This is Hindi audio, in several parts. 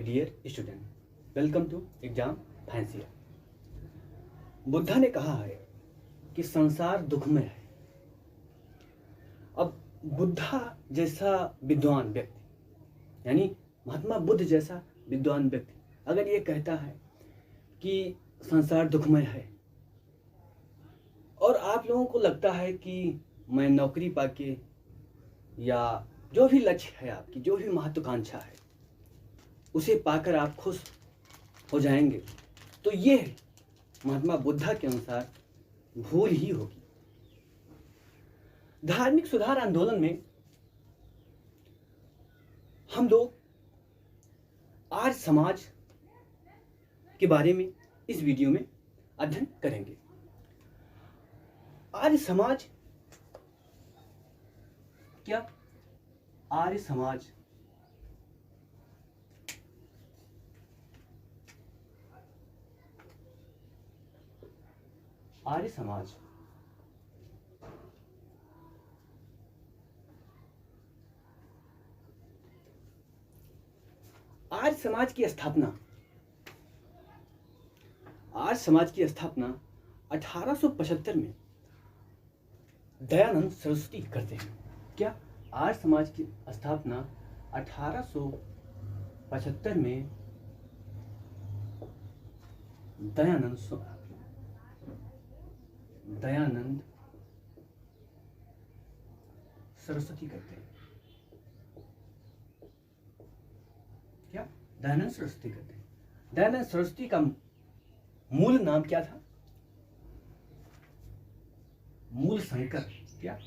Dear student, welcome to exam fancier. Buddha ने कहा है कि संसार दुखमय है। अब बुद्धा जैसा विद्वान व्यक्ति, यानी महात्मा बुद्ध जैसा विद्वान व्यक्ति अगर ये कहता है कि संसार दुखमय है और आप लोगों को लगता है कि मैं नौकरी पाके या जो भी लक्ष्य है आपकी, जो भी महत्वाकांक्षा है, उसे पाकर आप खुश हो जाएंगे, तो ये महात्मा बुद्धा के अनुसार भूल ही होगी। धार्मिक सुधार आंदोलन में हम लोग आर्य समाज के बारे में इस वीडियो में अध्ययन करेंगे। आर्य समाज क्या? आर्य समाज आर्य समाज आर्य समाज की स्थापना 1875 में दयानंद सरस्वती करते हैं। क्या? आर्य समाज की स्थापना 1875 में दयानंद सरस्वती करते हैं। क्या? दयानंद सरस्वती करते हैं। दयानंद सरस्वती का मूल नाम क्या था? मूल शंकर। क्या?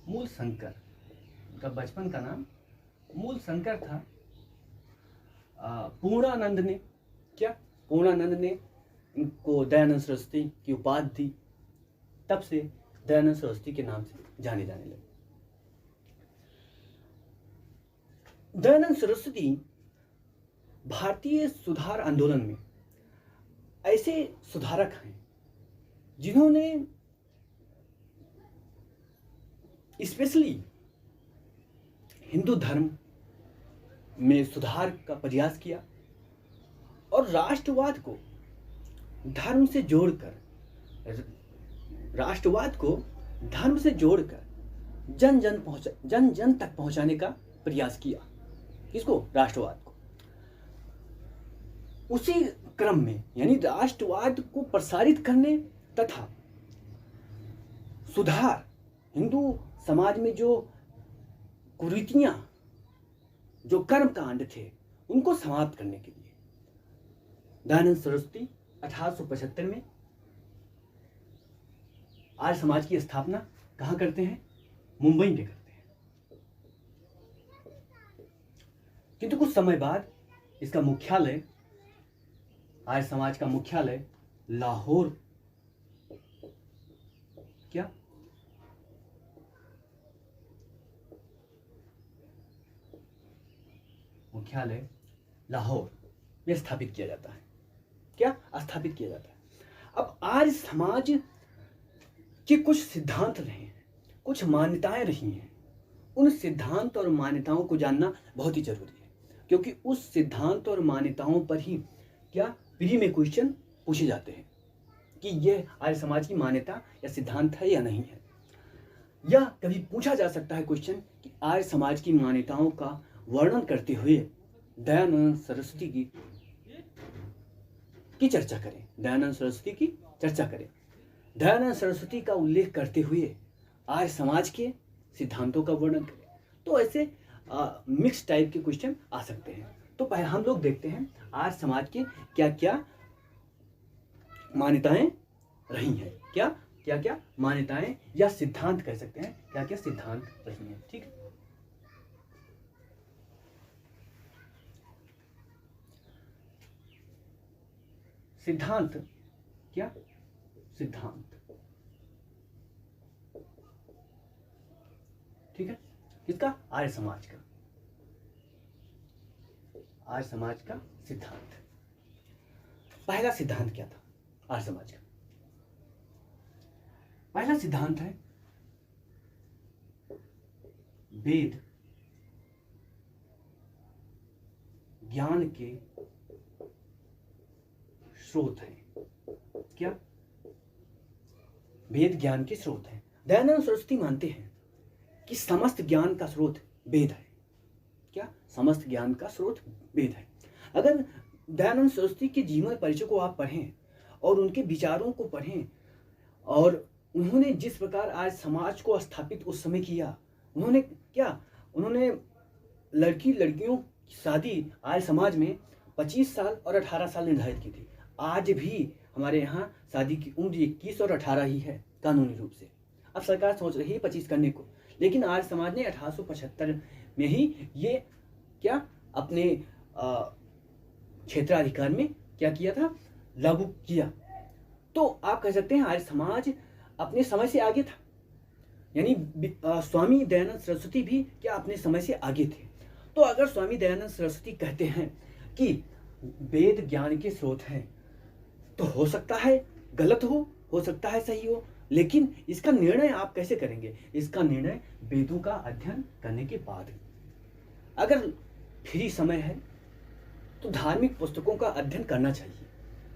मूल शंकर। उनका बचपन का नाम मूल शंकर था। पूर्णानंद ने इनको दयानंद सरस्वती की उपाधि दी। तब से दयानंद सरस्वती के नाम से जाने लगे। दयानंद सरस्वती भारतीय सुधार आंदोलन में ऐसे सुधारक हैं जिन्होंने स्पेशली हिंदू धर्म में सुधार का प्रयास किया और राष्ट्रवाद को धर्म से जोड़कर जन जन तक पहुंचाने का प्रयास किया। किसको? राष्ट्रवाद को। उसी क्रम में, यानी राष्ट्रवाद को प्रसारित करने तथा सुधार, हिंदू समाज में जो कुरीतियां, जो कर्म कांड थे, उनको समाप्त करने के लिए दयानंद सरस्वती 1875 में आर्य समाज की स्थापना कहाँ करते हैं? मुंबई में करते हैं। किंतु कुछ समय बाद इसका मुख्यालय, आर्य समाज का मुख्यालय लाहौर, क्या? मुख्यालय लाहौर में स्थापित किया जाता है। क्या? स्थापित किया जाता है। अब आर्य समाज के कुछ सिद्धांत रहे हैं, कुछ मान्यताएं रही हैं। उन सिद्धांत और मान्यताओं को जानना बहुत ही जरूरी है, क्योंकि उस सिद्धांत और मान्यताओं पर ही क्या प्री में क्वेश्चन पूछे जाते हैं कि यह आर्य समाज की मान्यता या सिद्धांत है या नहीं है। या कभी पूछा जा सकता है क्वेश्चन कि आर्य समाज की मान्यताओं का वर्णन करते हुए दयानंद सरस्वती की चर्चा करें। दयानंद सरस्वती की चर्चा करें। दयानंद सरस्वती का उल्लेख करते हुए आर्य समाज के सिद्धांतों का वर्णन करें। तो ऐसे मिक्स टाइप के क्वेश्चन आ सकते हैं। तो पहले हम लोग देखते हैं आर्य समाज के क्या क्या मान्यताएं रही हैं। क्या क्या मान्यताएं या सिद्धांत कह सकते हैं, क्या क्या सिद्धांत रही हैं। ठीक है। सिद्धांत। क्या? सिद्धांत। ठीक है। किसका? आर्य समाज का। आर्य समाज का सिद्धांत। पहला सिद्धांत क्या था आर्य समाज का? पहला सिद्धांत है वेद ज्ञान के स्रोत हैं। क्या? वेद ज्ञान के स्रोत हैं। दयानंद सरस्वती मानते हैं कि समस्त ज्ञान का स्रोत वेद है। क्या? समस्त ज्ञान का स्रोत वेद है। अगर दयानंद सरस्वती के जीवन परिचय को आप पढ़ें और उनके विचारों को पढ़ें और उन्होंने जिस प्रकार आज समाज को स्थापित उस समय किया, उन्होंने लड़कियों की शादी आज समाज में 25 साल और 18 साल निर्धारित की थी। आज भी हमारे यहाँ शादी की उम्र 21 और 18 ही है कानूनी रूप से। अब सरकार सोच रही है 25 करने को, लेकिन आज समाज ने 1875 में ही ये क्या अपने क्षेत्राधिकार में क्या किया था, लागू किया। तो आप कह सकते हैं आज समाज अपने समय से आगे था, यानी स्वामी दयानंद सरस्वती भी क्या अपने समय से आगे थे। तो अगर स्वामी दयानंद सरस्वती कहते हैं कि वेद ज्ञान के स्रोत हैं, तो हो सकता है गलत हो सकता है सही हो, लेकिन इसका निर्णय आप कैसे करेंगे? इसका निर्णय वेदों का अध्ययन करने के बाद। अगर फ्री समय है तो धार्मिक पुस्तकों का अध्ययन करना चाहिए।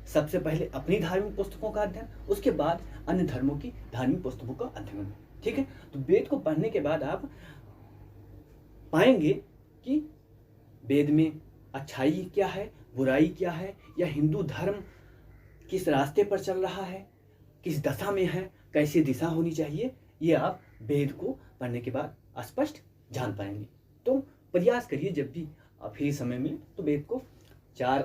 सबसे पहले अपनी धार्मिक पुस्तकों का अध्ययन, उसके बाद अन्य धर्मों की धार्मिक पुस्तकों का अध्ययन। ठीक है? तो वेद को पढ़ने के बाद आप पाएंगे कि वेद में अच्छाई क्या है, बुराई क्या है, या हिंदू धर्म किस रास्ते पर चल रहा है, किस दशा में है, कैसी दिशा होनी चाहिए, ये आप वेद को पढ़ने के बाद स्पष्ट जान पाएंगे। तो प्रयास करिए जब भी फ्री समय में, तो वेद को 4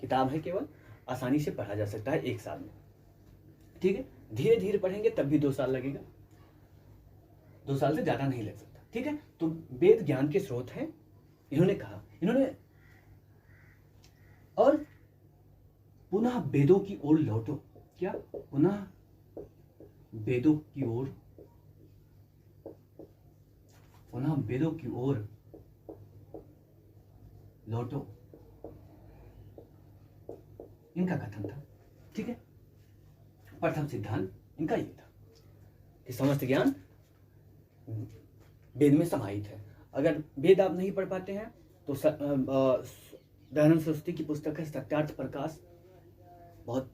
किताब है केवल, आसानी से पढ़ा जा सकता है 1 साल में। ठीक है? धीरे धीरे पढ़ेंगे तब भी 2 साल लगेगा, 2 साल से ज्यादा नहीं लग सकता। ठीक है? तो वेद ज्ञान के स्रोत हैं, इन्होंने कहा। और पुनः वेदों की ओर लौटो। क्या? पुनः वेदों की ओर, पुनः वेदों की ओर लौटो, इनका कथन था। ठीक है? प्रथम सिद्धांत इनका ये था कि समस्त ज्ञान वेद में समाहित है। अगर वेद आप नहीं पढ़ पाते हैं तो दयानंद सरस्वती की पुस्तक है सत्यार्थ प्रकाश, बहुत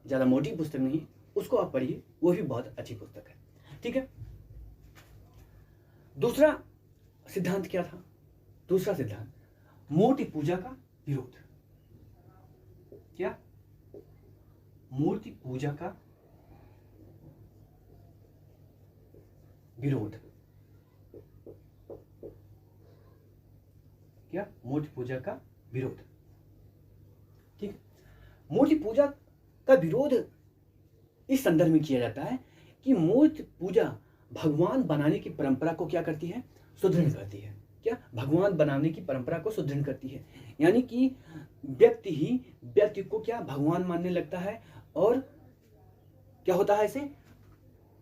ज़्यादा मोटी पुस्तक नहीं, उसको आप पढ़िए, वो भी बहुत अच्छी पुस्तक है। ठीक है? दूसरा सिद्धांत क्या था? दूसरा सिद्धांत मूर्ति पूजा का विरोध। क्या? मूर्ति पूजा का विरोध। क्या? मूर्ति पूजा का विरोध। ठीक है? मूर्ति पूजा का विरोध इस संदर्भ में किया जाता है कि मूर्ति पूजा भगवान बनाने की परंपरा को क्या करती है? सुदृढ़ करती है। क्या? भगवान बनाने की परंपरा को सुदृढ़ करती है, यानी कि व्यक्ति ही व्यक्ति को क्या भगवान मानने लगता है, और क्या होता है, इसे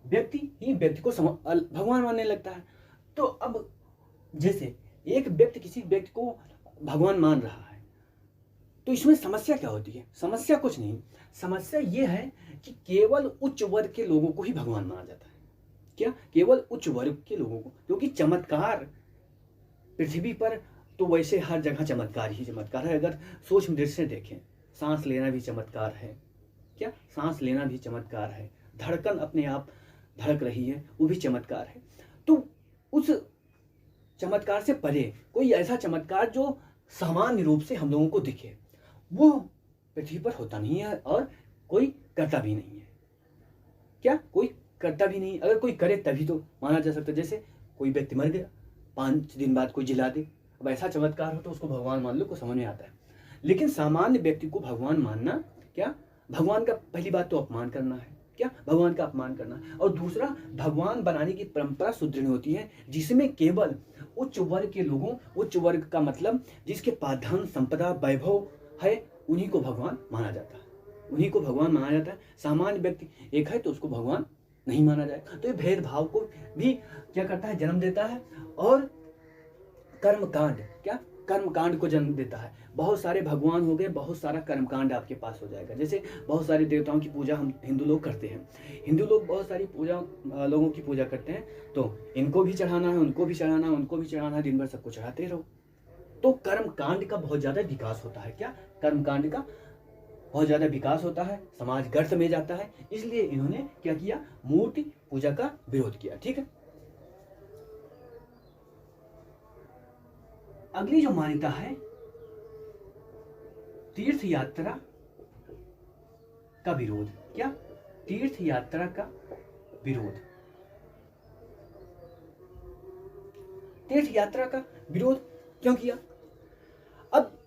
व्यक्ति ही व्यक्ति को भगवान मानने लगता है। तो अब जैसे एक व्यक्ति किसी व्यक्ति को भगवान मान रहा है, तो इसमें समस्या क्या होती है? समस्या कुछ नहीं, समस्या यह है कि केवल उच्च वर्ग के लोगों को ही भगवान माना जाता है। क्या? केवल उच्च वर्ग के लोगों को, क्योंकि चमत्कार पृथ्वी पर तो वैसे हर जगह चमत्कार ही चमत्कार है। अगर सूक्ष्म दृष्टि से देखें, सांस लेना भी चमत्कार है। क्या? सांस लेना भी चमत्कार है। धड़कन अपने आप धड़क रही है, वो भी चमत्कार है। तो उस चमत्कार से परे कोई ऐसा चमत्कार जो सामान्य रूप से हम लोगों को दिखे, वो पृथ्वी पर होता नहीं है और कोई करता भी नहीं है। क्या? कोई करता भी नहीं। अगर कोई करे तभी तो माना जा सकता है। जैसे कोई व्यक्ति मर गया, 5 दिन बाद कोई जिला दे, अब ऐसा चमत्कार हो तो उसको भगवान मान लो, को समझ में आता है। लेकिन सामान्य व्यक्ति को भगवान मानना, क्या? भगवान का पहली बात तो अपमान करना है। क्या? भगवान का अपमान करना है। और दूसरा, भगवान बनाने की परंपरा सुदृढ़ होती है, जिसमें केवल उच्च वर्ग के लोगों, उच्च वर्ग का मतलब जिसके पास धन संपदा वैभव है, उन्हीं को भगवान माना जाता है, उन्हीं को भगवान माना जाता है। सामान्य व्यक्ति एक है तो उसको भगवान नहीं माना जाएगा। तो ये भेदभाव को भी क्या करता है? जन्म देता है। और कर्मकांड, क्या? कर्मकांड को जन्म देता है। बहुत सारे भगवान हो गए, बहुत सारा कर्मकांड आपके पास हो जाएगा। जैसे बहुत सारे देवताओं की पूजा हम हिंदू लोग करते हैं, हिंदू लोग बहुत सारी पूजा लोगों की पूजा करते हैं, तो इनको भी चढ़ाना है, उनको भी चढ़ाना है, उनको भी चढ़ाना है, दिन भर सबको चढ़ाते रहो। तो कर्म कांड का बहुत ज्यादा विकास होता है। क्या? कर्म कांड का बहुत ज्यादा विकास होता है, समाज गर्त में जाता है। इसलिए इन्होंने क्या किया? मूर्ति पूजा का विरोध किया। ठीक है, अगली जो मान्यता है तीर्थ यात्रा का विरोध। क्या? तीर्थ यात्रा का विरोध। तीर्थ यात्रा का विरोध क्यों किया? अब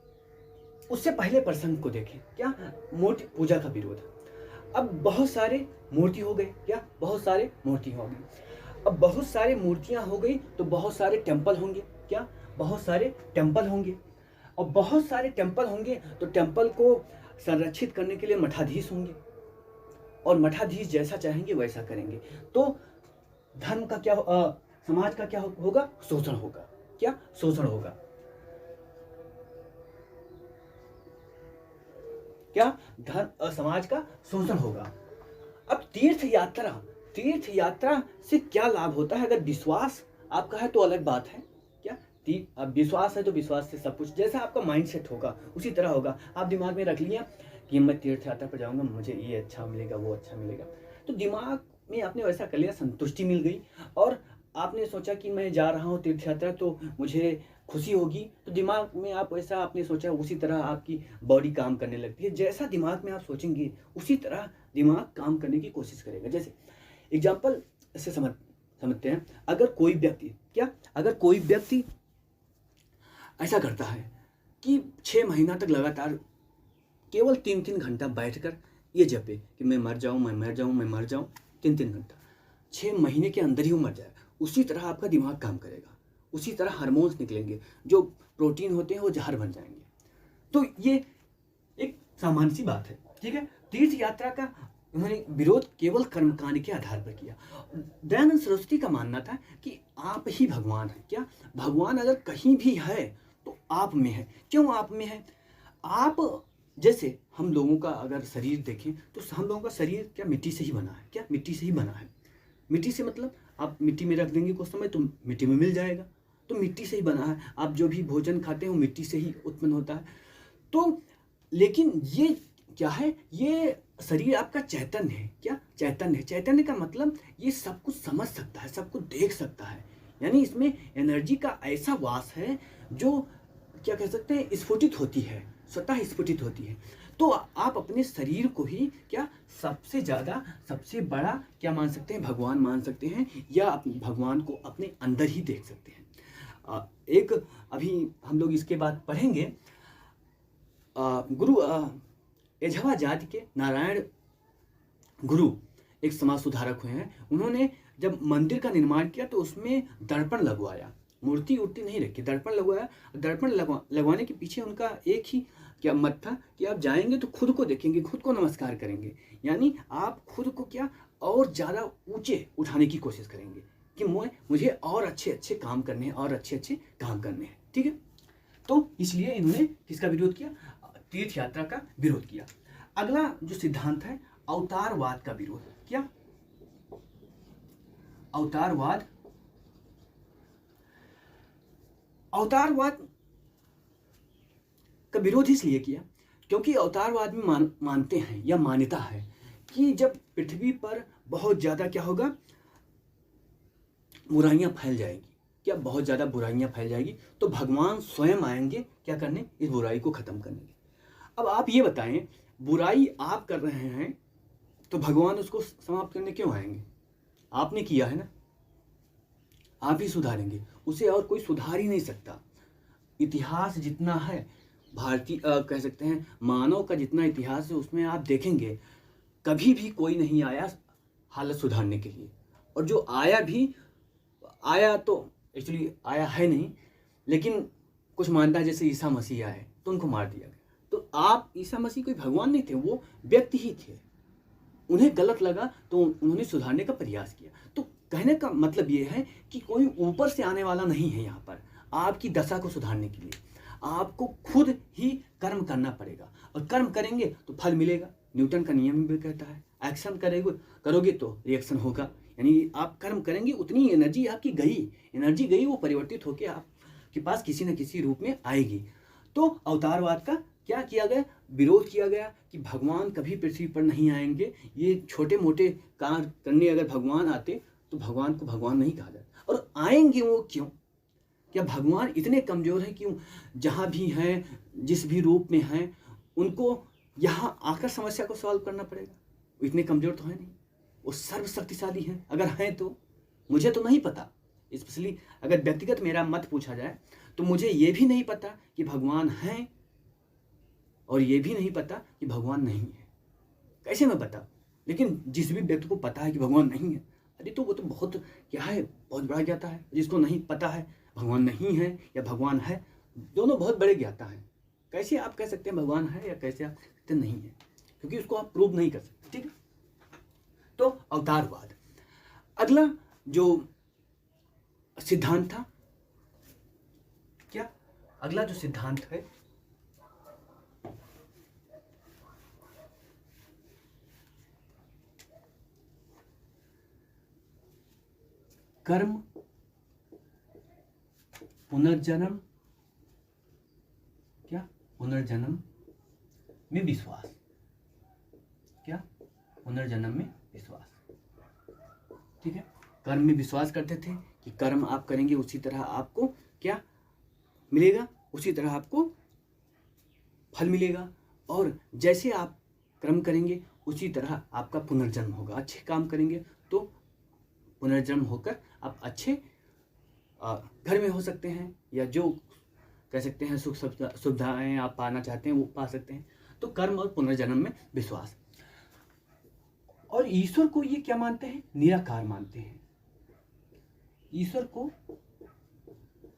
उससे पहले प्रसंग को देखें। क्या? मूर्ति पूजा का विरोध। अब बहुत सारे मूर्ति हो गए। क्या? बहुत सारे मूर्ति हो गए। अब बहुत सारे मूर्तियां हो गई तो बहुत सारे टेम्पल होंगे। क्या? बहुत सारे टेम्पल होंगे। और बहुत सारे टेम्पल होंगे तो टेम्पल को संरक्षित करने के लिए मठाधीश होंगे, और मठाधीश जैसा चाहेंगे वैसा करेंगे। तो धर्म का क्या समाज का क्या होगा? शोषण होगा। क्या? शोषण होगा। क्या? धर्म समाज का शोषण होगा। अब तीर्थ यात्रा से क्या लाभ होता है? अगर विश्वास आपका है तो अलग बात है। क्या? अब विश्वास है तो विश्वास से सब कुछ, जैसा आपका माइंडसेट होगा उसी तरह होगा। आप दिमाग में रख लिया कि मैं तीर्थ यात्रा पर जाऊंगा, मुझे ये अच्छा मिलेगा, वो अच्छा मिलेगा, तो दिमाग में आपने वैसा कर लिया, संतुष्टि मिल गई, और आपने सोचा कि मैं जा रहा हूँ तीर्थ यात्रा तो मुझे खुशी होगी, तो दिमाग में आप वैसा आपने सोचा, उसी तरह आपकी बॉडी काम करने लगती है। जैसा दिमाग में आप सोचेंगे उसी तरह दिमाग काम करने की कोशिश करेगा। जैसे एग्जाम्पल से समझते हैं, अगर कोई व्यक्ति ऐसा करता है कि 6 महीना तक लगातार केवल 3-3 घंटा बैठकर ये जपे कि मैं मर जाऊं, मैं मर जाऊं, मैं मर जाऊं, 3-3 घंटा, 6 महीने के अंदर ही वो मर जाए, उसी तरह आपका दिमाग काम करेगा, उसी तरह हार्मोन्स निकलेंगे, जो प्रोटीन होते हैं वो जहर बन जाएंगे। तो ये एक सामान्य सी बात है। ठीक है, तीर्थ यात्रा का उन्होंने विरोध केवल कर्मकांड के आधार पर किया। दयानंद सरस्वती का मानना था कि आप ही भगवान हैं। क्या? भगवान अगर कहीं भी है तो आप में है। क्यों आप में है? आप जैसे हम लोगों का अगर शरीर देखें तो हम लोगों का शरीर क्या मिट्टी से ही बना है। क्या? मिट्टी से ही बना है। मिट्टी से मतलब आप मिट्टी में रख देंगे कुछ समय तो मिट्टी में मिल जाएगा, तो मिट्टी से ही बना है। आप जो भी भोजन खाते हैं वो मिट्टी से ही उत्पन्न होता है। तो लेकिन ये क्या है? ये शरीर आपका चैतन्य है। क्या? चैतन्य है। चैतन्य का मतलब ये सब कुछ समझ सकता है, सब कुछ देख सकता है, यानी इसमें एनर्जी का ऐसा वास है जो क्या कह सकते हैं, स्फुटित होती है, स्वतः स्फुटित होती है। तो आप अपने शरीर को ही क्या सबसे ज्यादा, सबसे बड़ा क्या मान सकते हैं? भगवान मान सकते हैं, या भगवान को अपने अंदर ही देख सकते हैं। एक अभी हम लोग इसके बाद पढ़ेंगे, गुरु एझवा जाति के नारायण गुरु एक समाज सुधारक हुए हैं। उन्होंने जब मंदिर का निर्माण किया तो उसमें दर्पण लगवाया, मूर्ति उर्ति नहीं रखी, दर्पण लगवाया। दर्पण लगवाने के पीछे उनका एक ही क्या मत था कि आप जाएंगे तो खुद को देखेंगे, खुद को नमस्कार करेंगे, यानी आप खुद को क्या और ज़्यादा ऊंचे उठाने की कोशिश करेंगे कि मुझे और अच्छे अच्छे काम करने हैं, और अच्छे अच्छे काम करने हैं। ठीक है, तो इसलिए इन्होंने किसका विरोध किया? तीर्थ यात्रा का विरोध किया। अगला जो सिद्धांत है अवतारवाद का विरोध। क्या? अवतारवाद का विरोध इसलिए किया क्योंकि अवतारवाद में मानते हैं या मान्यता है कि जब पृथ्वी पर बहुत ज्यादा क्या होगा, बुराइयां फैल जाएगी। क्या? बहुत ज्यादा बुराइयां फैल जाएगी तो भगवान स्वयं आएंगे क्या करने? इस बुराई को खत्म करने। अब आप ये बताएं, बुराई आप कर रहे हैं तो भगवान उसको समाप्त करने क्यों आएंगे? आपने किया है ना, आप ही सुधारेंगे, उसे और कोई सुधार ही नहीं सकता। इतिहास जितना है भारतीय कह सकते हैं मानव का जितना इतिहास है उसमें आप देखेंगे कभी भी कोई नहीं आया हालत सुधारने के लिए, और जो आया तो एक्चुअली आया है नहीं, लेकिन कुछ मानता है जैसे ईसा मसीह आए तो उनको मार दिया गया। तो आप ईसा मसीह कोई भगवान नहीं थे, वो व्यक्ति ही थे, उन्हें गलत लगा तो उन्होंने सुधारने का प्रयास किया। तो कहने का मतलब ये है कि कोई ऊपर से आने वाला नहीं है। यहाँ पर आपकी दशा को सुधारने के लिए आपको खुद ही कर्म करना पड़ेगा, और कर्म करेंगे तो फल मिलेगा। न्यूटन का नियम भी कहता है एक्शन करोगे तो रिएक्शन होगा, यानी आप कर्म करेंगे उतनी एनर्जी आपकी गई, एनर्जी गई वो परिवर्तित होकर आप के पास किसी न किसी रूप में आएगी। तो अवतारवाद का क्या किया गया, विरोध किया गया कि भगवान कभी पृथ्वी पर नहीं आएंगे, ये छोटे मोटे कार्य करने अगर भगवान आते तो भगवान को भगवान नहीं कहा जाता। और आएंगे वो क्यों, क्या भगवान इतने कमज़ोर हैं क्यों, जहाँ भी हैं जिस भी रूप में हैं उनको यहाँ आकर समस्या को सॉल्व करना पड़ेगा? वो इतने कमज़ोर तो है नहीं, वो सर्वशक्तिशाली हैं। अगर हैं तो मुझे तो नहीं पता, स्पेशली अगर व्यक्तिगत मेरा मत पूछा जाए तो मुझे ये भी नहीं पता कि भगवान हैं और ये भी नहीं पता कि भगवान नहीं है। कैसे मैं बता, लेकिन जिस भी व्यक्ति को पता है कि भगवान नहीं है, अरे तो वो तो बहुत क्या है, बहुत बड़ा ज्ञाता है। जिसको नहीं पता है भगवान नहीं है या भगवान है, दोनों बहुत बड़े ज्ञाता हैं। कैसे आप कह सकते हैं भगवान है या कैसे आप कहते नहीं है, क्योंकि उसको आप प्रूव नहीं कर सकते। ठीक है, तो अवतारवाद। अगला जो सिद्धांत था, क्या अगला जो सिद्धांत है कर्म, पुनर्जन्म, क्या पुनर्जन्म में विश्वास, क्या पुनर्जन्म में विश्वास। ठीक है, कर्म में विश्वास करते थे कि कर्म आप करेंगे उसी तरह आपको क्या मिलेगा, उसी तरह आपको फल मिलेगा, और जैसे आप कर्म करेंगे उसी तरह आपका पुनर्जन्म होगा। अच्छे काम करेंगे तो पुनर्जन्म होकर आप अच्छे घर में हो सकते हैं, या जो कह सकते हैं सुख सुविधाएं आप पाना चाहते हैं वो पा सकते हैं। तो कर्म और पुनर्जन्म में विश्वास। और ईश्वर को ये क्या मानते हैं, निराकार मानते हैं। ईश्वर को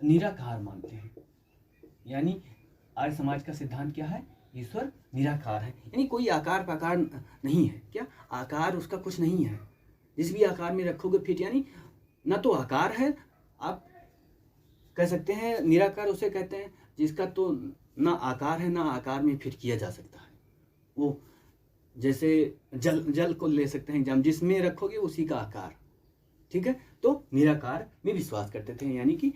निराकार मानते हैं, यानी आर्य समाज का सिद्धांत क्या है, ईश्वर निराकार है, यानी कोई आकार पाकार नहीं है। क्या आकार उसका कुछ नहीं है, जिस भी आकार में रखोगे फिट, यानी ना तो आकार है, आप कह सकते हैं निराकार उसे कहते हैं जिसका तो ना आकार है ना आकार में फिट किया जा सकता है। वो जैसे जल को ले सकते हैं एग्जाम, जिसमें रखोगे उसी का आकार। ठीक है, तो निराकार में विश्वास करते थे, यानी कि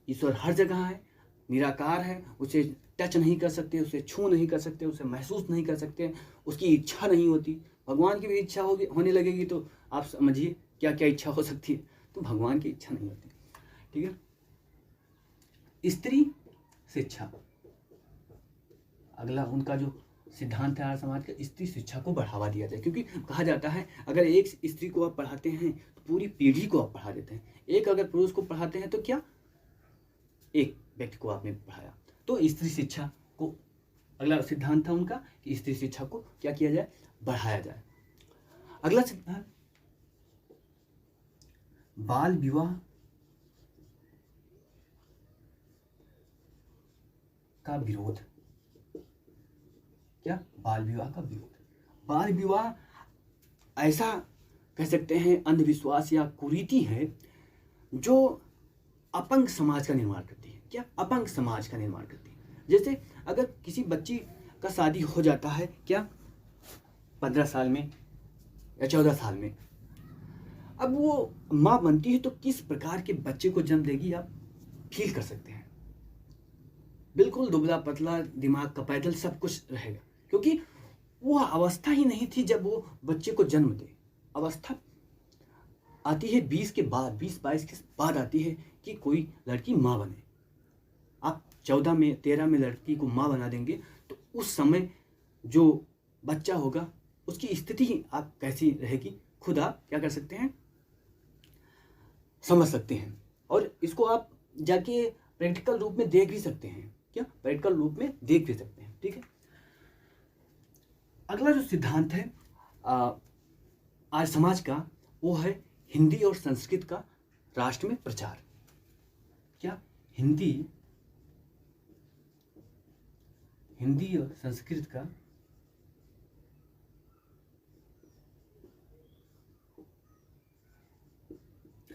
ईश्वर हर जगह है, निराकार है, उसे टच नहीं कर सकते, उसे छू नहीं कर सकते, उसे महसूस नहीं कर सकते, उसकी इच्छा नहीं होती। भगवान की भी इच्छा होने लगेगी तो आप समझिए क्या क्या इच्छा हो सकती है, तो भगवान की इच्छा नहीं होती। ठीक है, स्त्री शिक्षा, अगला उनका जो सिद्धांत है आर्य समाज का, स्त्री शिक्षा को बढ़ावा दिया जाए, क्योंकि कहा जाता है अगर एक स्त्री को आप पढ़ाते हैं तो पूरी पीढ़ी को आप पढ़ा देते हैं। एक अगर पुरुष को पढ़ाते हैं तो क्या एक व्यक्ति को आपने पढ़ाया। तो स्त्री शिक्षा को अगला सिद्धांत था उनका कि स्त्री शिक्षा को क्या किया जाए, बढ़ाया जाए। अगला सिद्धांत बाल विवाह का विरोध। क्या बाल विवाह का विरोध। बाल विवाह ऐसा कह सकते हैं अंधविश्वास या कुरीति है जो अपंग समाज का निर्माण करती है। क्या अपंग समाज का निर्माण करती है। जैसे अगर किसी बच्ची का शादी हो जाता है क्या 15 साल में या 14 साल में, अब वो माँ बनती है तो किस प्रकार के बच्चे को जन्म देगी आप फील कर सकते हैं। बिल्कुल दुबला पतला, दिमाग का पैदल, सब कुछ रहेगा, क्योंकि वो अवस्था ही नहीं थी जब वो बच्चे को जन्म दे। अवस्था आती है 20 के बाद, 20-22 के बाद आती है कि कोई लड़की माँ बने। आप 14 में 13 में लड़की को माँ बना देंगे तो उस समय जो बच्चा होगा उसकी स्थिति आप कैसी रहेगी, खुद आप क्या कर सकते हैं, समझ सकते हैं। और इसको आप जाके प्रैक्टिकल रूप में देख भी सकते हैं। क्या प्रैक्टिकल रूप में देख भी सकते हैं। ठीक है, अगला जो सिद्धांत है आर्य समाज का, वो है हिंदी और संस्कृत का राष्ट्र में प्रचार। क्या हिंदी और संस्कृत का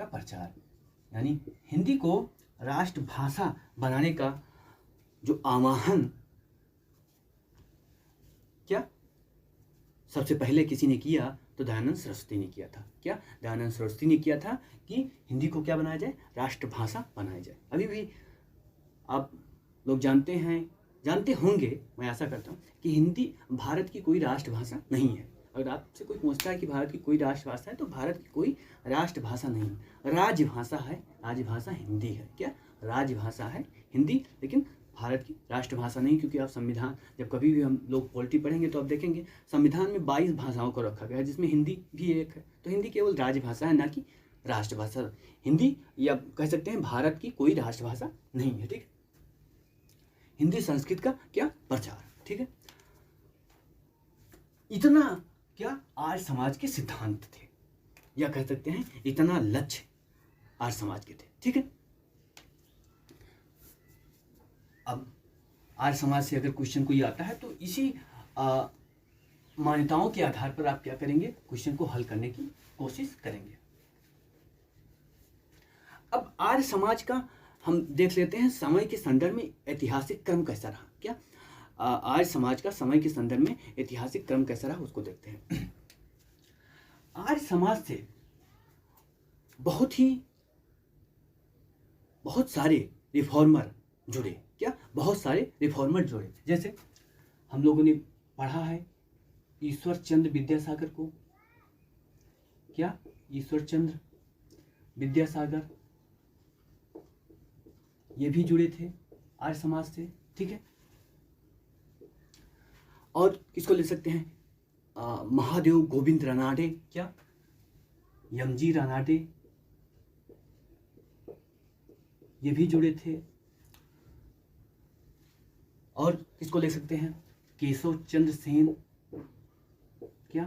प्रचार, यानी हिंदी को राष्ट्रभाषा बनाने का जो आह्वान क्या सबसे पहले किसी ने किया तो दयानंद सरस्वती ने किया था। क्या दयानंद सरस्वती ने किया था कि हिंदी को क्या बनाया जाए, राष्ट्रभाषा बनाया जाए। अभी भी आप लोग जानते होंगे, मैं आशा करता हूँ कि हिंदी भारत की कोई राष्ट्रभाषा नहीं है। अगर आपसे कोई पूछता है कि भारत की कोई राष्ट्रभाषा है, तो भारत की कोई राष्ट्रभाषा नहीं है, राजभाषा है। राजभाषा हिंदी है। क्या? राजभाषा है हिंदी, लेकिन भारत की राष्ट्रभाषा नहीं। क्योंकि आप संविधान, जब कभी भी हम लोग पॉलिटी पढ़ेंगे तो आप देखेंगे संविधान में 22 भाषाओं को रखा गया है, जिसमें हिंदी भी एक है। तो हिंदी केवल राजभाषा है, ना कि राष्ट्रभाषा। हिंदी, या कह सकते हैं भारत की कोई राष्ट्रभाषा नहीं है। ठीक है, हिंदी संस्कृत का क्या प्रचार। ठीक है, इतना क्या आर्य समाज के सिद्धांत थे, या कह सकते हैं इतना लक्ष्य आर्य समाज के थे। ठीक है, अब आर्य समाज से अगर क्वेश्चन कोई आता है तो इसी मान्यताओं के आधार पर आप क्या करेंगे, क्वेश्चन को हल करने की कोशिश करेंगे। अब आर्य समाज का हम देख लेते हैं समय के संदर्भ में ऐतिहासिक क्रम कैसा रहा। क्या आर्य समाज का समय के संदर्भ में ऐतिहासिक क्रम कैसा रहा, उसको देखते हैं। आर्य समाज से बहुत सारे रिफॉर्मर जुड़े। क्या? बहुत सारे रिफॉर्मर जुड़े। जैसे हम लोगों ने पढ़ा है ईश्वर चंद्र विद्यासागर को। क्या? ईश्वर चंद्र विद्यासागर, ये भी जुड़े थे आर्य समाज से। ठीक है, और किसको ले सकते हैं, महादेव गोविंद रानाडे। क्या? यमजी रानाडे, ये भी जुड़े थे। और किसको ले सकते हैं, केशव चंद्र सेन। क्या?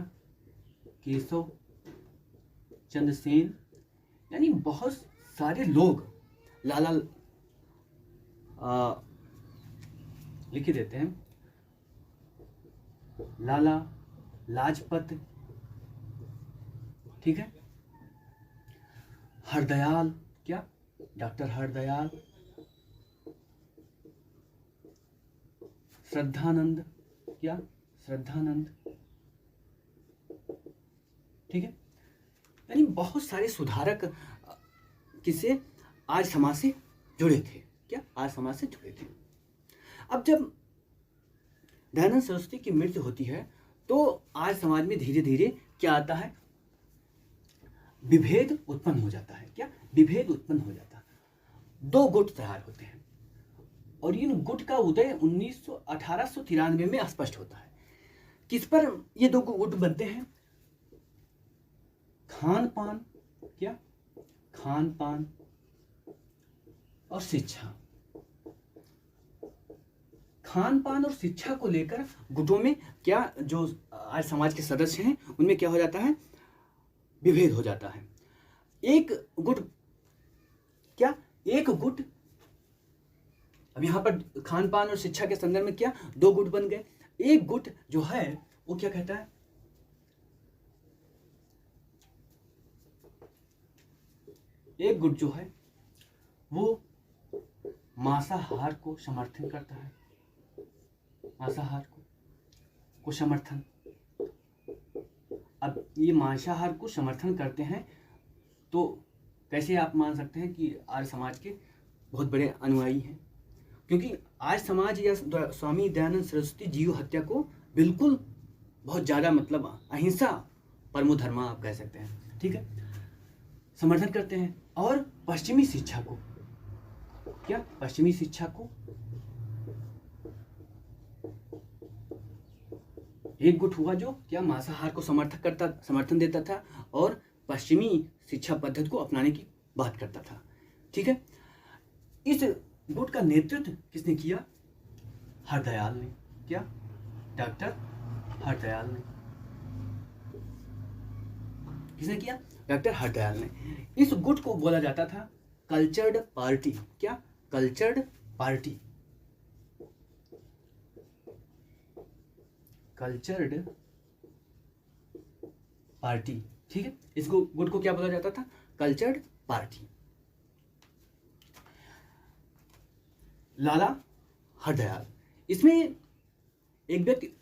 केशव चंद्र सेन, यानी बहुत सारे लोग। लाला लिख देते हैं, लाला लाजपत। ठीक है, हरदयाल। क्या? डॉक्टर हरदयाल, श्रद्धानंद। क्या? श्रद्धानंद। ठीक है, यानी बहुत सारे सुधारक किससे, आर्य समाज से जुड़े थे। क्या? आर्य समाज से जुड़े थे। अब जब दयानंद सरस्वती की मृत्यु होती है तो आर्य समाज में धीरे धीरे क्या आता है, विभेद उत्पन्न हो जाता है। क्या? विभेद उत्पन्न हो जाता है। दो गुट तैयार होते हैं, और इन गुट का उदय 1893 में स्पष्ट होता है। किस पर ये दो गुट बनते हैं, खान पान। क्या? खान पान और शिक्षा। खान पान और शिक्षा को लेकर गुटों में क्या, जो आर्य समाज के सदस्य हैं उनमें क्या हो जाता है, विभेद हो जाता है। एक गुट, क्या? एक गुट, अब यहां पर खान पान और शिक्षा के संदर्भ में क्या, दो गुट बन गए। एक गुट जो है वो क्या कहता है, एक गुट जो है वो मांसाहार को समर्थन करता है। मांसाहार को समर्थन। अब ये मांसाहार को समर्थन करते हैं तो कैसे आप मान सकते हैं कि आर्य समाज के बहुत बड़े अनुयायी हैं, क्योंकि आर्य समाज या स्वामी दयानंद सरस्वती जीव हत्या को बिल्कुल बहुत ज़्यादा, मतलब अहिंसा परमो धर्म आप कह सकते हैं। ठीक है, समर्थन करते हैं। और पश्चिमी शिक्षा को, क्या? पश्चिमी शिक्षा को एक गुट हुआ जो क्या, मांसाहार को समर्थन देता था और पश्चिमी शिक्षा पद्धति को अपनाने की बात करता था। ठीक है, इस गुट का नेतृत्व किसने किया, हरदयाल ने। क्या? डॉक्टर हरदयाल ने। किसने किया, डॉक्टर हरदयाल ने। इस गुट को बोला जाता था कल्चर्ड पार्टी। क्या? Cultured party. Cultured party. ठीक है, इस गुट को क्या बोला जाता था, कल्चर्ड पार्टी। लाला हरदयाल, इसमें एक व्यक्ति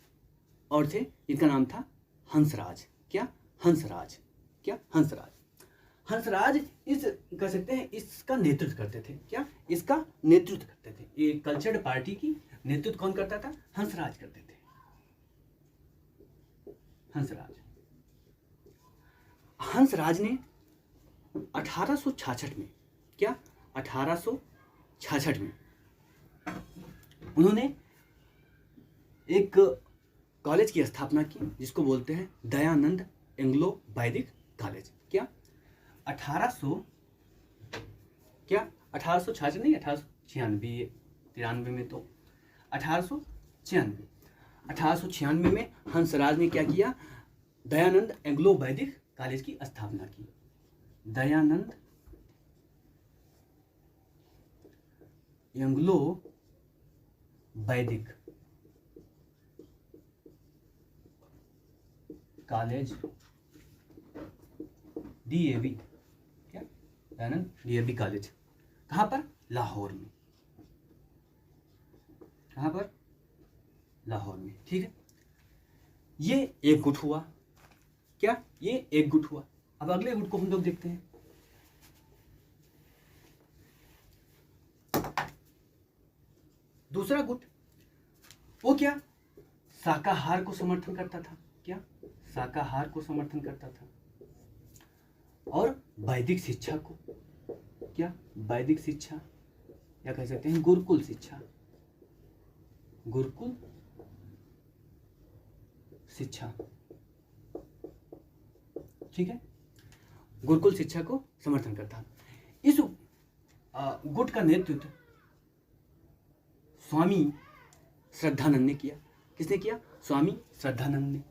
और थे जिनका नाम था हंसराज। क्या? हंसराज। क्या? हंसराज। हंसराज इस कह सकते हैं इसका नेतृत्व करते थे। क्या? इसका नेतृत्व करते थे। ये कल्चर्ड पार्टी की नेतृत्व कौन करता था? हंसराज करते थे। हंसराज ने 1866 में, क्या 1866 में उन्होंने एक कॉलेज की स्थापना की जिसको बोलते हैं दयानंद एंग्लो वैदिक कॉलेज। क्या 1866 नहीं, 1896, 93 में तो 1896 में हंसराज ने क्या किया? दयानंद एंग्लो वैदिक कॉलेज की स्थापना की। दयानंद एंग्लो वैदिक कॉलेज, DAV, क्या दयानंद DAV कॉलेज। कहाँ पर? लाहौर में। कहाँ पर? लाहौर में। ठीक है, ये एक गुट हुआ। क्या? ये एक गुट हुआ। अब अगले गुट को हम लोग देखते हैं। दूसरा गुट, वो क्या? शाकाहार को समर्थन करता था। क्या? शाकाहार को समर्थन करता था और वैदिक शिक्षा को, क्या वैदिक शिक्षा या कह सकते हैं गुरुकुल शिक्षा, गुरुकुल शिक्षा। ठीक है, गुरुकुल शिक्षा को समर्थन करता। इस गुट का नेतृत्व स्वामी श्रद्धानंद ने किया। किसने किया? स्वामी श्रद्धानंद ने।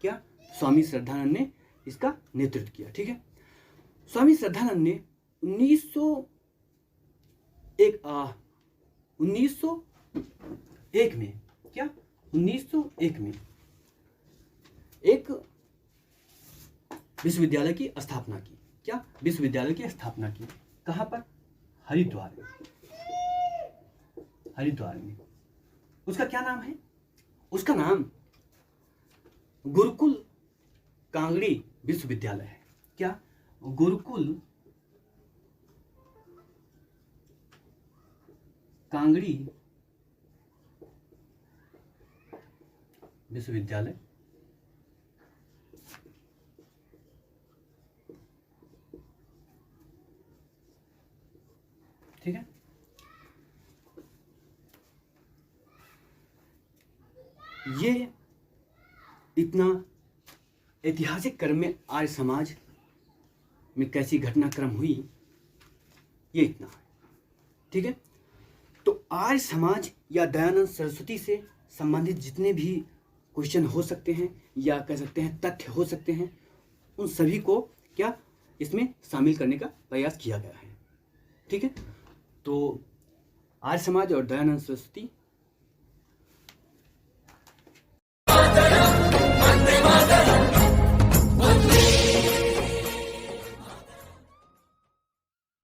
क्या? स्वामी श्रद्धानंद ने इसका नेतृत्व किया। ठीक है, स्वामी श्रद्धानंद ने 1901 में, क्या 1901 में एक विश्वविद्यालय की स्थापना की। क्या? विश्वविद्यालय की स्थापना की। कहाँ पर? हरिद्वार में। हरिद्वार में। उसका क्या नाम है? उसका नाम गुरुकुल कांगड़ी विश्वविद्यालय है। क्या? गुरुकुल कांगड़ी विश्वविद्यालय। ठीक है, ये इतना ऐतिहासिक क्रम में आर्य समाज में कैसी घटनाक्रम हुई, ये इतना है। ठीक है, तो आर्य समाज या दयानंद सरस्वती से संबंधित जितने भी क्वेश्चन हो सकते हैं या कह सकते हैं तथ्य हो सकते हैं, उन सभी को क्या इसमें शामिल करने का प्रयास किया गया है। ठीक है, तो आर्य समाज और दयानंद सरस्वती